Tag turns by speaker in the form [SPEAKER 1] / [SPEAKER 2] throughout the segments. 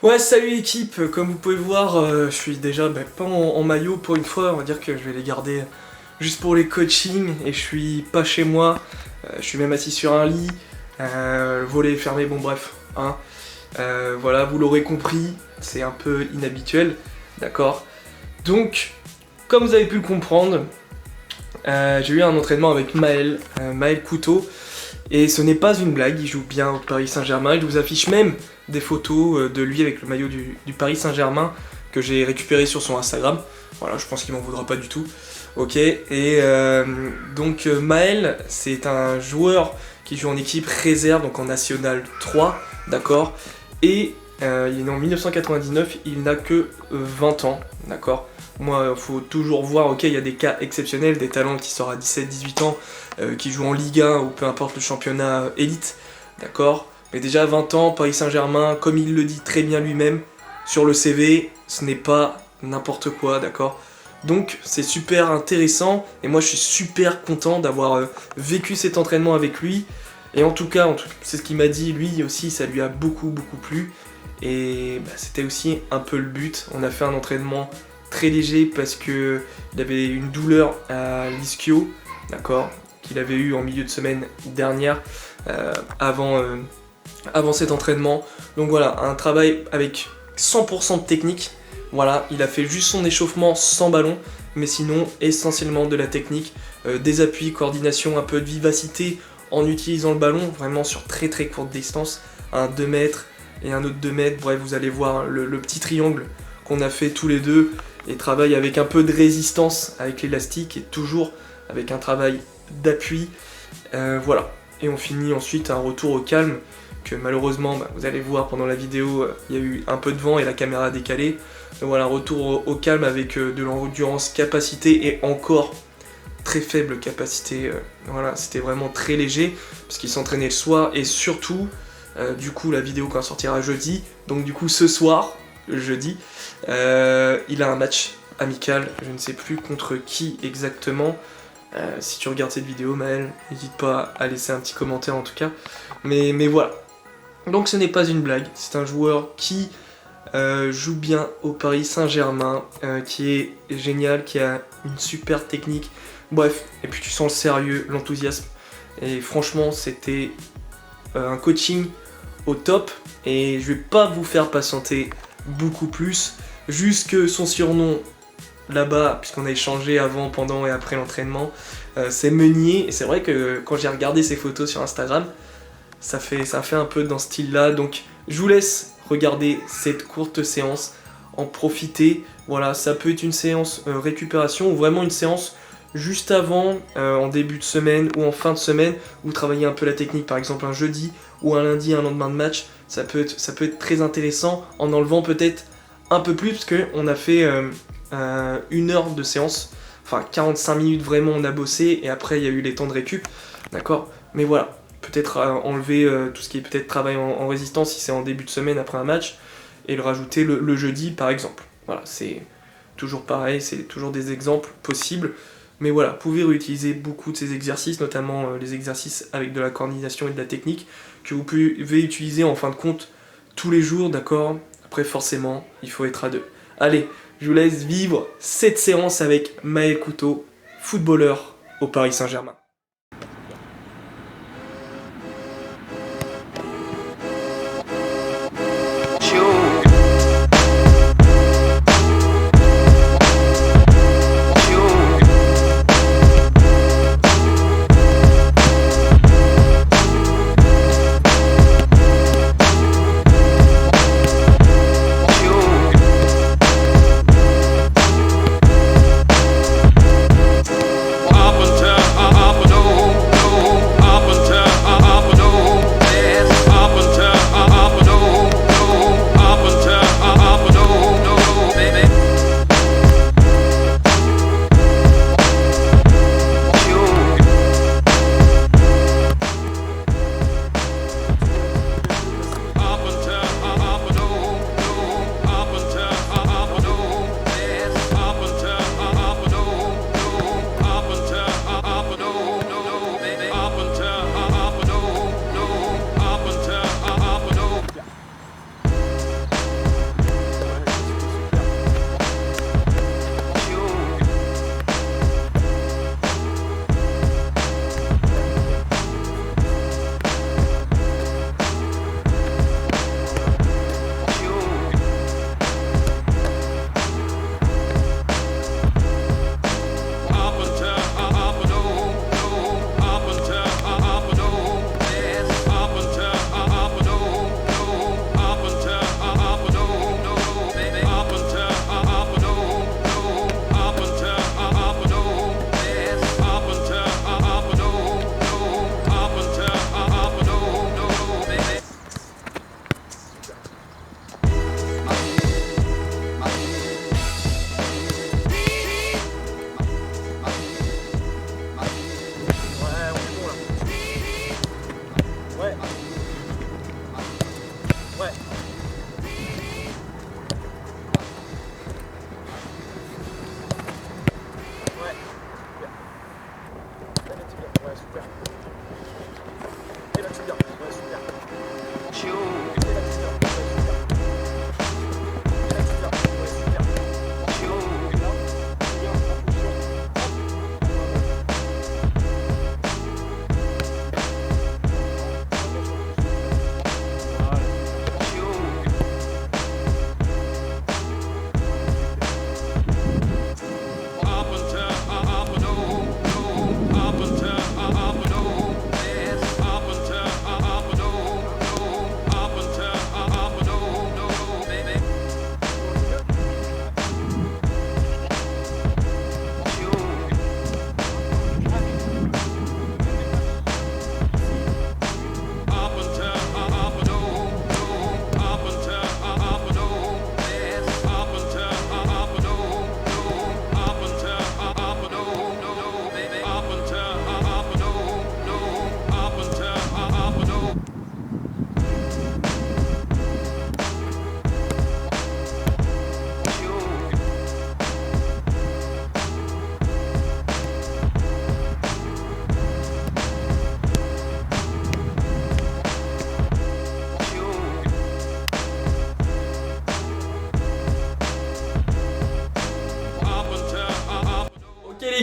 [SPEAKER 1] Ouais, salut équipe, comme vous pouvez voir, je suis déjà pas en maillot pour une fois, on va dire que je vais les garder juste pour les coachings, et je suis pas chez moi, je suis même assis sur un lit, volet fermé, bon bref, hein. Voilà, vous l'aurez compris, c'est un peu inhabituel, d'accord. Donc, comme vous avez pu le comprendre, j'ai eu un entraînement avec Maël Couteau, et ce n'est pas une blague, il joue bien au Paris Saint-Germain, je vous affiche même des photos de lui avec le maillot du Paris Saint-Germain que j'ai récupéré sur son Instagram. Voilà, je pense qu'il m'en voudra pas du tout. Ok, et donc Maël, c'est un joueur qui joue en équipe réserve, donc en National 3, d'accord. Et il est né en 1999, il n'a que 20 ans, d'accord. Moi, il faut toujours voir, ok, il y a des cas exceptionnels, des talents qui sortent à 17-18 ans, qui jouent en Ligue 1 ou peu importe le championnat élite, d'accord. Mais déjà 20 ans, Paris Saint-Germain, comme il le dit très bien lui-même, sur le CV, ce n'est pas n'importe quoi, d'accord. Donc c'est super intéressant, et moi je suis super content d'avoir vécu cet entraînement avec lui. Et en tout cas, c'est ce qu'il m'a dit, lui aussi, ça lui a beaucoup plu. Et c'était aussi un peu le but. On a fait un entraînement très léger parce que il avait une douleur à l'ischio, d'accord, qu'il avait eu en milieu de semaine dernière, avant cet entraînement. Donc voilà, un travail avec 100% de technique. Voilà, il a fait juste son échauffement sans ballon, mais sinon essentiellement de la technique, des appuis, coordination, un peu de vivacité en utilisant le ballon, vraiment sur très courte distance, un 2 mètres et un autre 2 mètres. Bref, vous allez voir le petit triangle qu'on a fait tous les deux, et travail avec un peu de résistance avec l'élastique et toujours avec un travail d'appui. Voilà, et on finit ensuite un retour au calme que malheureusement, vous allez voir pendant la vidéo, il y a eu un peu de vent et la caméra a décalé. Donc voilà, retour au calme avec de l'endurance, capacité et encore très faible capacité. Voilà, c'était vraiment très léger parce qu'il s'entraînait le soir, et surtout, du coup la vidéo quand elle sortira jeudi, donc du coup ce soir, jeudi, il a un match amical, je ne sais plus contre qui exactement. Si tu regardes cette vidéo, Maël, n'hésite pas à laisser un petit commentaire en tout cas. Mais voilà. Donc ce n'est pas une blague, c'est un joueur qui joue bien au Paris Saint-Germain, qui est génial, qui a une super technique. Bref, et puis tu sens le sérieux, l'enthousiasme. Et franchement, c'était un coaching au top. Et je vais pas vous faire patienter beaucoup plus. Juste que son surnom là-bas, puisqu'on a échangé avant, pendant et après l'entraînement, c'est Meunier. Et c'est vrai que quand j'ai regardé ses photos sur Instagram, ça fait un peu dans ce style-là. Donc je vous laisse regarder cette courte séance, en profiter. Voilà, ça peut être une séance récupération ou vraiment une séance juste avant, en début de semaine ou en fin de semaine, où travailler un peu la technique, par exemple un jeudi ou un lundi, un lendemain de match. Ça peut être très intéressant, en enlevant peut-être un peu plus, parce qu'on a fait 1 heure de séance, enfin 45 minutes vraiment on a bossé, et après il y a eu les temps de récup, d'accord. Mais voilà, peut-être enlever tout ce qui est peut-être travail en résistance si c'est en début de semaine après un match, et le rajouter le jeudi par exemple. Voilà, c'est toujours pareil, c'est toujours des exemples possibles. Mais voilà, vous pouvez réutiliser beaucoup de ces exercices, notamment les exercices avec de la coordination et de la technique, que vous pouvez utiliser en fin de compte tous les jours, d'accord. Après forcément, il faut être à deux. Allez, je vous laisse vivre cette séance avec Maël Couteau, footballeur au Paris Saint-Germain.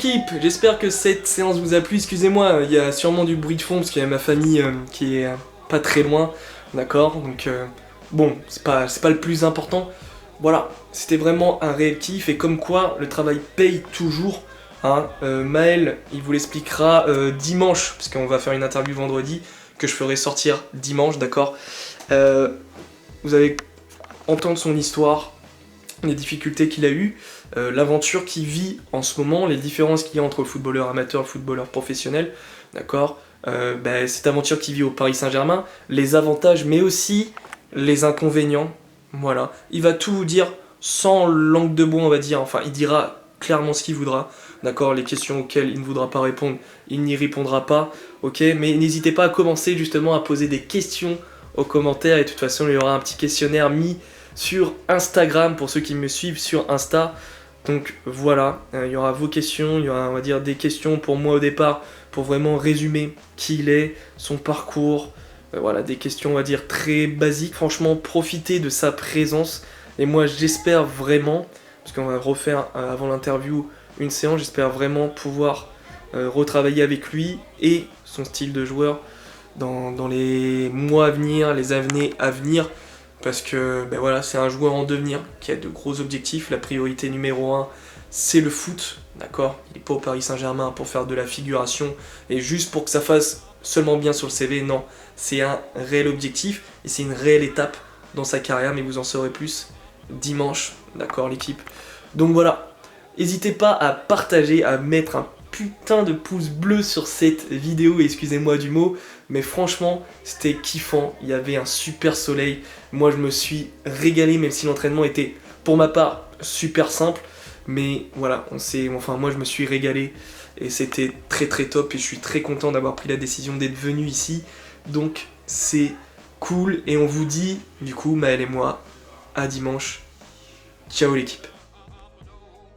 [SPEAKER 1] l'équipe, j'espère que cette séance vous a plu. Excusez-moi, il y a sûrement du bruit de fond parce qu'il y a ma famille qui est pas très loin, d'accord. Donc bon, c'est pas le plus important. Voilà, c'était vraiment un réel kiff et comme quoi le travail paye toujours. Hein. Maël, il vous l'expliquera dimanche, parce qu'on va faire une interview vendredi que je ferai sortir dimanche, d'accord. Vous allez entendre son histoire, les difficultés qu'il a eues, l'aventure qu'il vit en ce moment, les différences qu'il y a entre le footballeur amateur et le footballeur professionnel, d'accord. Cette aventure qu'il vit au Paris Saint-Germain, les avantages mais aussi les inconvénients, voilà. Il va tout vous dire sans langue de bois, on va dire, enfin il dira clairement ce qu'il voudra, d'accord. Les questions auxquelles il ne voudra pas répondre, il n'y répondra pas, ok. Mais n'hésitez pas à commencer justement à poser des questions aux commentaires et de toute façon il y aura un petit questionnaire mis sur Instagram pour ceux qui me suivent sur Insta. Donc voilà, il y aura vos questions, il y aura on va dire des questions pour moi au départ pour vraiment résumer qui il est, son parcours, voilà des questions on va dire très basiques. Franchement profitez de sa présence et moi j'espère vraiment, parce qu'on va refaire avant l'interview une séance, j'espère vraiment pouvoir retravailler avec lui et son style de joueur dans les mois à venir, les années à venir. Parce que voilà, c'est un joueur en devenir qui a de gros objectifs. La priorité numéro 1, c'est le foot, d'accord. Il n'est pas au Paris Saint-Germain pour faire de la figuration et juste pour que ça fasse seulement bien sur le CV. Non, c'est un réel objectif et c'est une réelle étape dans sa carrière. Mais vous en saurez plus dimanche, d'accord l'équipe. Donc voilà, n'hésitez pas à partager, à mettre un putain de pouce bleu sur cette vidéo, excusez-moi du mot, mais franchement c'était kiffant, il y avait un super soleil, moi je me suis régalé même si l'entraînement était pour ma part super simple, mais voilà, moi je me suis régalé et c'était très très top et je suis très content d'avoir pris la décision d'être venu ici, donc c'est cool et on vous dit du coup Maël et moi à dimanche, ciao l'équipe.